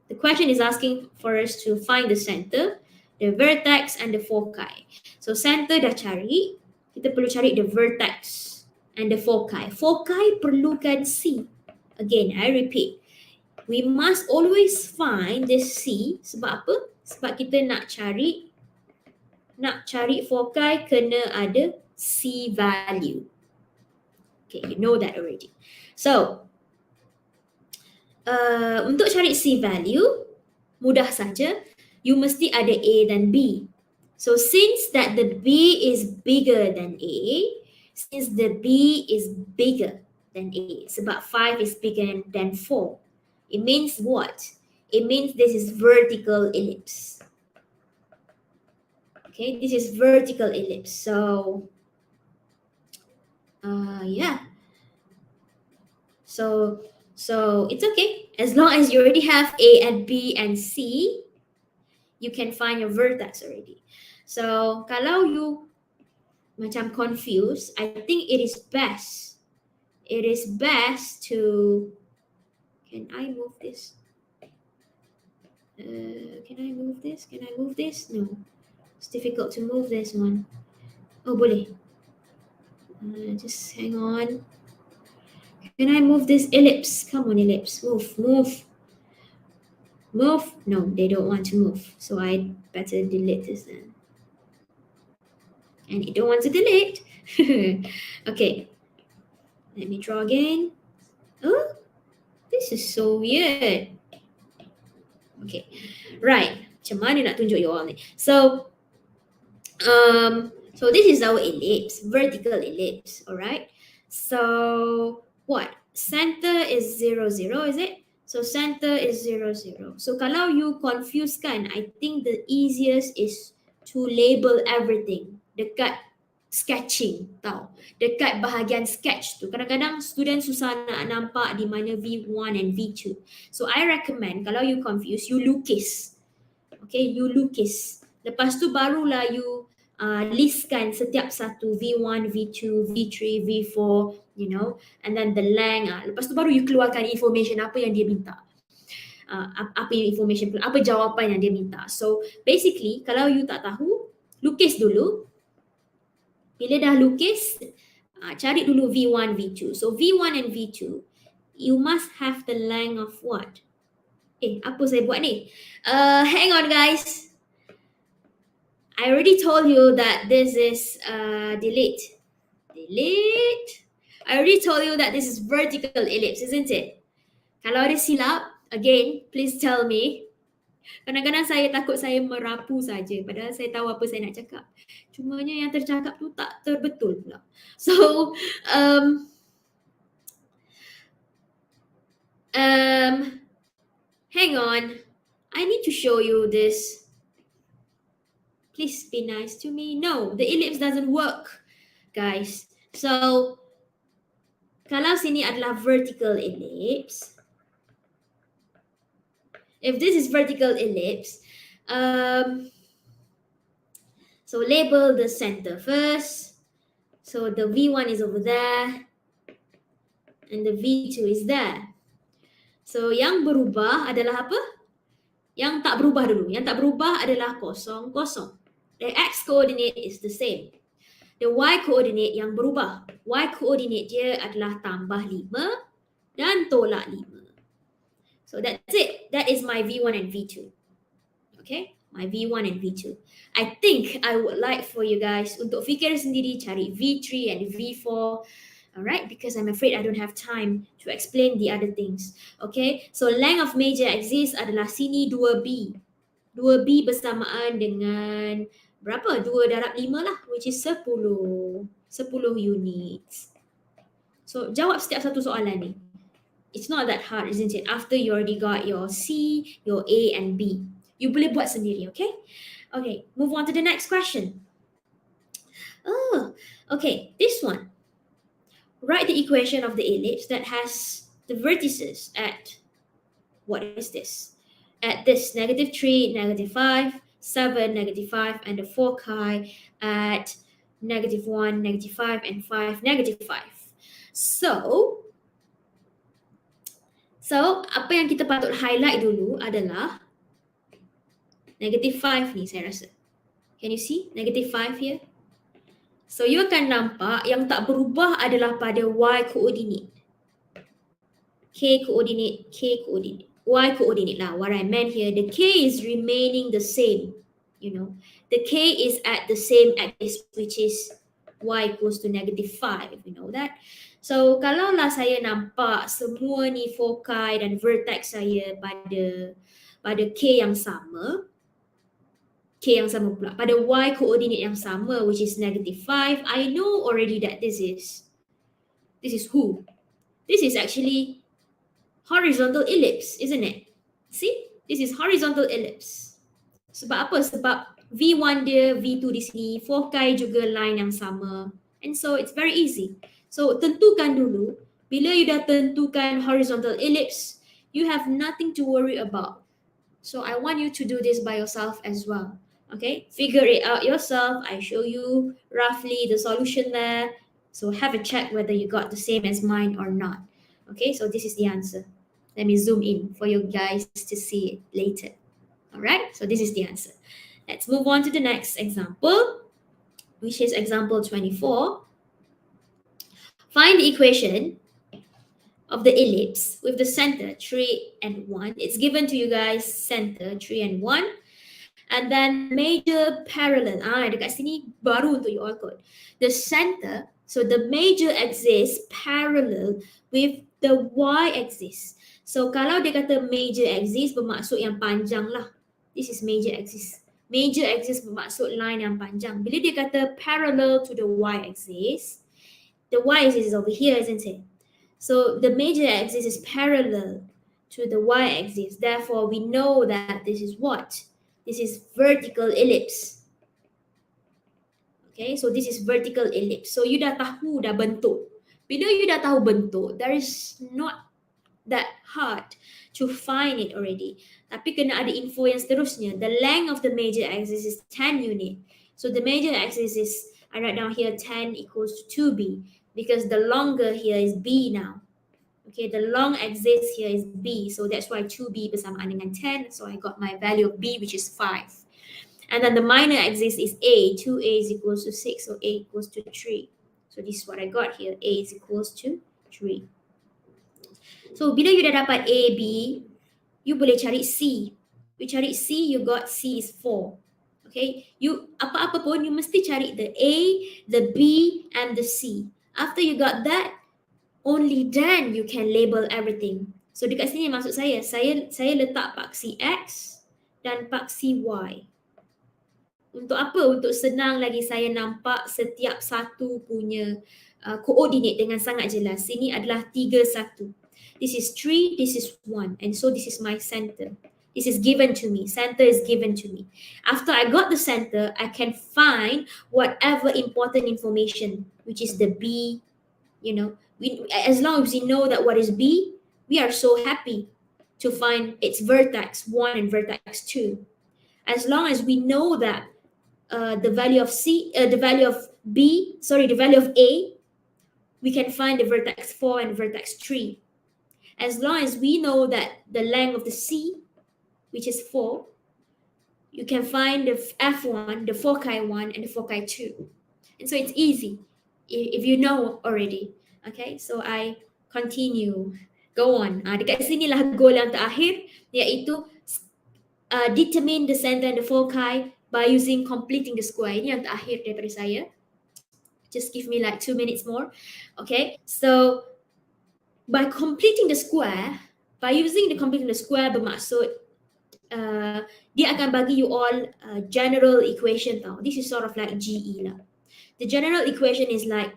The question is asking for us to find the center, the vertex and the foci. So center dah cari, kita perlu cari the vertex and the foci. Foci perlukan C. Again, I repeat. We must always find this C. Sebab apa? Sebab kita nak cari foci kena ada C value. Okay, you know that already. So, untuk cari C value, mudah saja. You mesti ada A dan B. So since that the B is bigger than A, since the B is bigger than A, sebab 5 is bigger than 4, it means what? it means this is vertical ellipse. Okay, this is vertical ellipse. So, yeah. So it's okay. As long as you already have A and B and C, you can find your vertex already. So, kalau you macam confused, I think it is best to, can I move this? Can I move this? Can I move this? No. It's difficult to move this one. Oh, boleh. Just hang on. Can I move this ellipse? Come on, ellipse. Move, move. Move? No, they don't want to move. So I better delete this then. And you don't want to delete. Okay. Let me draw again. Oh, this is so weird. Okay. Right. Macam mana nak tunjuk you all ni? So this is our ellipse, vertical ellipse, all right? So what? Center is 0, 0, is it? So center is 0, 0. So kalau you confuse kan, I think the easiest is to label everything dekat sketching, tau. Dekat bahagian sketch tu. Kadang-kadang student susah nak nampak di mana V1 and V2. So I recommend kalau you confuse, you lukis. Okay, you lukis. Lepas tu barulah you listkan setiap satu V1, V2, V3, V4, you know, and then the length. Lepas tu baru you keluarkan information apa yang dia minta. Apa information, apa jawapan yang dia minta. So basically, kalau you tak tahu, lukis dulu. Bila dah lukis, cari dulu V1, V2. So V1 and V2, you must have the length of what? Apa saya buat ni? Hang on guys. I already told you that this is delete. I already told you that this is vertical ellipse, isn't it? Kalau ada silap, again, please tell me. Kadang-kadang saya takut saya merapu saja, padahal saya tahu apa saya nak cakap. Cumanya yang tercakap tu tak terbetul pula. So, hang on. I need to show you this. Please be nice to me. No, the ellipse doesn't work, guys. So, kalau sini adalah vertical ellipse, if this is vertical ellipse, so label the center first. So the V1 is over there, and the V2 is there. So yang berubah adalah apa? Yang tak berubah dulu. Yang tak berubah adalah 0, 0. The x coordinate is the same. The y coordinate yang berubah. Y coordinate dia adalah tambah 5 dan tolak 5. So that's it. That is my V1 and V2. Okay? My V1 and V2. I think I would like for you guys untuk fikir sendiri cari V3 and V4. Alright? Because I'm afraid I don't have time to explain the other things. Okay? So length of major axis adalah sini 2B. 2B bersamaan dengan berapa? 2 darab 5 lah, which is 10. 10 units. So, jawab setiap satu soalan ni. It's not that hard, isn't it? After you already got your C, your A and B. You boleh buat sendiri, okay? Okay, move on to the next question. Oh, okay, this one. Write the equation of the ellipse that has the vertices at, what is this? At this -3, -5, 7, -5, and the foci at -1, -5, and 5, -5. So apa yang kita patut highlight dulu adalah -5 ni saya rasa. Can you see -5 here? So you akan nampak yang tak berubah adalah pada y coordinate. K coordinate, K coordinate. Y coordinate lah. What I meant here, the K is remaining the same. You know, the K is at the same axis, which is Y equals to -5. You know that. So kalau lah saya nampak semua ni foci dan vertex saya pada K yang sama, pula, pada Y coordinate yang sama, which is -5, I know already that this is who? This is actually horizontal ellipse, isn't it? See? This is horizontal ellipse. Sebab apa? Sebab V1 dia, V2 di sini, foci juga line yang sama. And so it's very easy. So tentukan dulu, bila you dah tentukan horizontal ellipse, you have nothing to worry about. So I want you to do this by yourself as well. Okay, figure it out yourself. I show you roughly the solution there. So have a check whether you got the same as mine or not. Okay, so this is the answer. Let me zoom in for you guys to see it later. All right, so this is the answer. Let's move on to the next example, which is example 24. Find the equation of the ellipse with the center 3 and 1. It's given to you guys center 3 and 1. And then major parallel. Dekat sini baru untuk you all kot. The center, so the major axis parallel with the y-axis. So kalau dia kata major axis bermaksud yang panjang lah. This is major axis. Major axis bermaksud line yang panjang. Bila dia kata parallel to the y-axis, the y-axis is over here, isn't it? So the major axis is parallel to the y-axis. Therefore, we know that this is what? This is vertical ellipse. Okay, so this is vertical ellipse. So you dah tahu dah bentuk. Bila you dah tahu bentuk, there is not that hard to find it already. Tapi kena ada info yang seterusnya. The length of the major axis is 10 unit. So the major axis is, I write down here 10 equals to 2b because the longer here is b now. Okay, the long axis here is b, so that's why 2b bersamaan dengan 10. So I got my value of b, which is 5. And then the minor axis is a. 2a is equals to 6, so a equals to 3. So this is what I got here. A is equals to 3. So bila you dah dapat a, b, you boleh cari c. You cari c, you got c is 4. Okay, you apa-apa pun you mesti cari the a, the b, and the c. After you got that, only then you can label everything. So dekat sini maksud saya letak paksi X dan paksi Y. Untuk apa? Untuk senang lagi saya nampak setiap satu punya koordinat dengan sangat jelas. Sini adalah 3, 1. This is 3, this is 1. And so this is my center. This is given to me. Center is given to me. After I got the center, I can find whatever important information, which is the B, you know. As long as we know that what is B, we are so happy to find its vertex 1 and vertex 2. As long as we know that the value of the value of A, we can find the vertex 4 and vertex 3. As long as we know that the length of the C, which is 4, you can find the F1, the foci 1, and the foci 2. And so it's easy if you know already. Okay, so I continue. Go on. Dekat sinilah goal yang terakhir, iaitu determine the center and the foci by using completing the square. Ini yang terakhir daripada saya. Just give me like 2 minutes more. Okay, so by completing the square, by using the completing the square bermaksud dia akan bagi you all general equation tau. This is sort of like GE lah. The general equation is like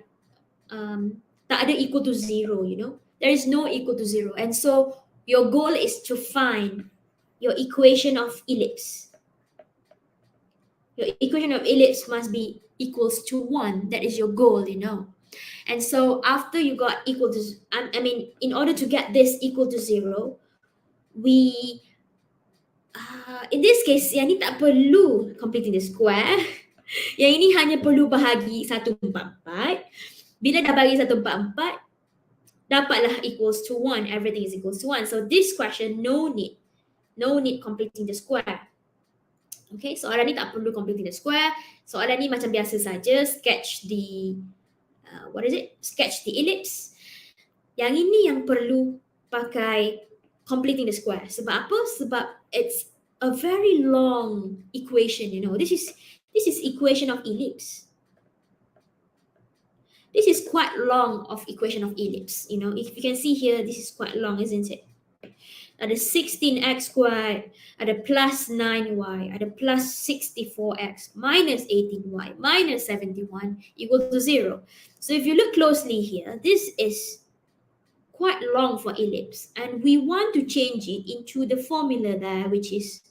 tak ada equal to 0, you know. There is no equal to 0. And so your goal is to find your equation of ellipse. Your equation of ellipse must be equals to 1. That is your goal, you know. And so after you got equal to, in order to get this equal to 0, we, in this case, yang ni tak perlu completing the square. Yang ini hanya perlu bahagi 1/4. Bila dah bagi 1/4, dapatlah equals to 1. Everything is equals to 1. So this question, no need completing the square. Okay, soalan ni tak perlu completing the square. Soalan ni macam biasa saja, sketch the sketch the ellipse. Yang ini yang perlu pakai completing the square. Sebab apa? Sebab it's a very long equation, you know. This is equation of ellipse. This is quite long of equation of ellipse, you know. If you can see here, this is quite long, isn't it? Ada 16x squared, ada plus 9y, ada plus 64x, minus 18y, minus 71 equal to 0. So if you look closely here, this is quite long for ellipse, and we want to change it into the formula there, which is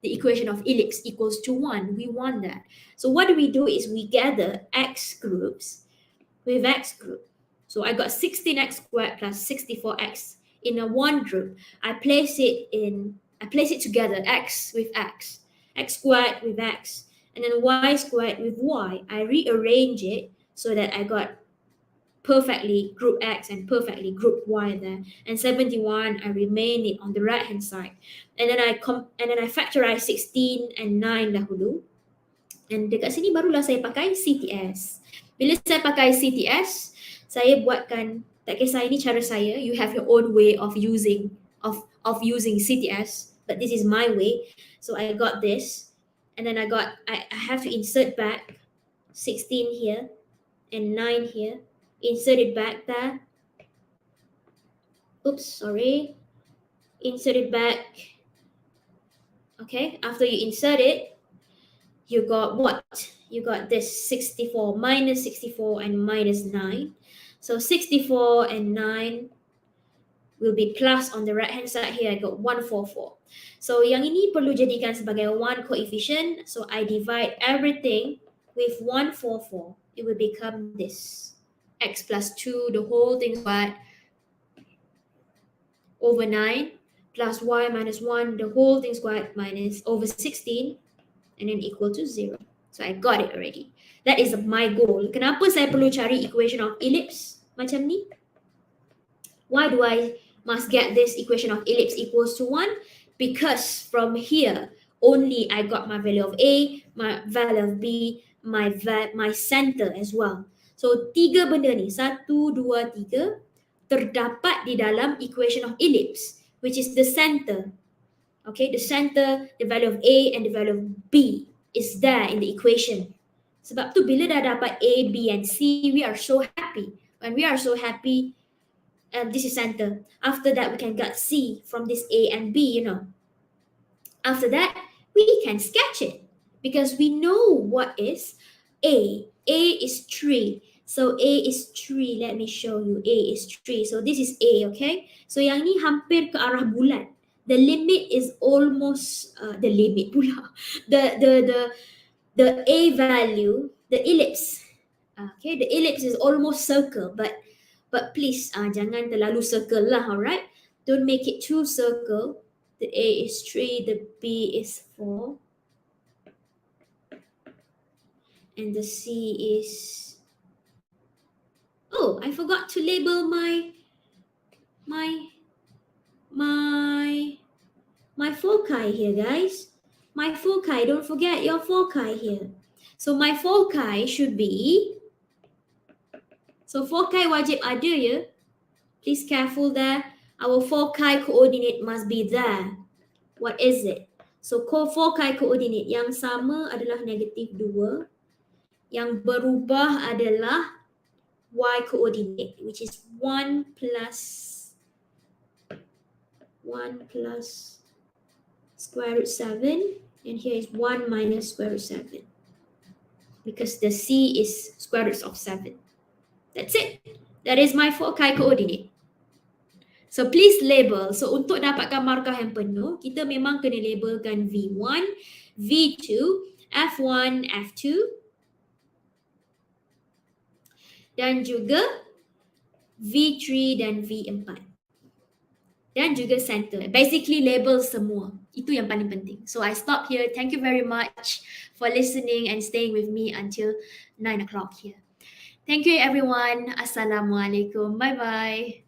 the equation of ellipse equals to 1. We want that. So what we do is we gather x groups with x group. So I got 16x squared plus 64x in a one group. I place it together, x with x squared with x, and then y squared with y. I rearrange it so that I got perfectly group x and perfectly group y there. And 71, I remain it on the right hand side. And then I factorize 16 and 9 dahulu. And dekat sini barulah saya pakai CTS. Bila saya pakai CTS, saya buatkan, tak kisah ini cara saya, you have your own way of using CTS, but this is my way. So I got this, and then I have to insert back 16 here and 9 here. Insert it back there. Oops, sorry. Insert it back. Okay, after you insert it, you got what? You got this 64 minus 64 and minus 9. So 64 and 9 will be plus on the right hand side here. I got 144. So yang ini perlu jadikan sebagai one coefficient. So I divide everything with 144. It will become this. X plus 2, the whole thing squared, over 9, plus y minus 1, the whole thing squared, minus over 16, and then equal to 0. So I got it already. That is my goal. Kenapa saya perlu cari equation of ellipse macam ni? Why do I must get this equation of ellipse equals to 1? Because from here, only I got my value of A, my value of B, my center as well. So, tiga benda ni, 1, 2, 3, terdapat di dalam equation of ellipse, which is the center. Okay, the center, the value of A and the value of B is there in the equation. Sebab tu bila dah dapat A, B and C, we are so happy. When we are so happy, this is center. After that, we can get C from this A and B, After that, we can sketch it because we know what is A. A is 3. So A is 3. Let me show you. A is 3. So this is A, okay? So yang ni hampir ke arah bulat. The limit is almost the limit pula. The A value, the ellipse. Okay, the ellipse is almost circle, but please jangan terlalu circle lah, alright? Don't make it too circle. The A is 3, the B is 4. And the C is... Oh, I forgot to label my foci here, guys. My foci, don't forget your foci here. So my foci should be... So foci wajib ada ya. Please careful there. Our foci coordinate must be there. What is it? So foci coordinate yang sama adalah negatif 2. Yang berubah adalah y coordinate, which is 1 plus square root 7. And here is 1 minus square root 7. Because the C is square root of 7. That's it. That is my foci coordinate. So please label. So untuk dapatkan markah yang penuh, kita memang kena labelkan V1, V2, F1, F2 dan juga V3 dan V4. Dan juga center. Basically label semua. Itu yang paling penting. So I stop here. Thank you very much for listening and staying with me until 9 o'clock here. Thank you everyone. Assalamualaikum. Bye-bye.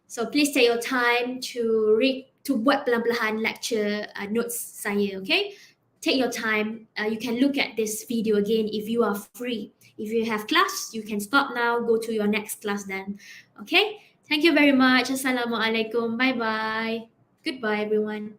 So please take your time to read, to buat pelan-pelan lecture notes saya, okay? Take your time. You can look at this video again if you are free. If you have class, you can stop now, go to your next class then, okay? Thank you very much. Assalamualaikum. Bye-bye. Goodbye, everyone.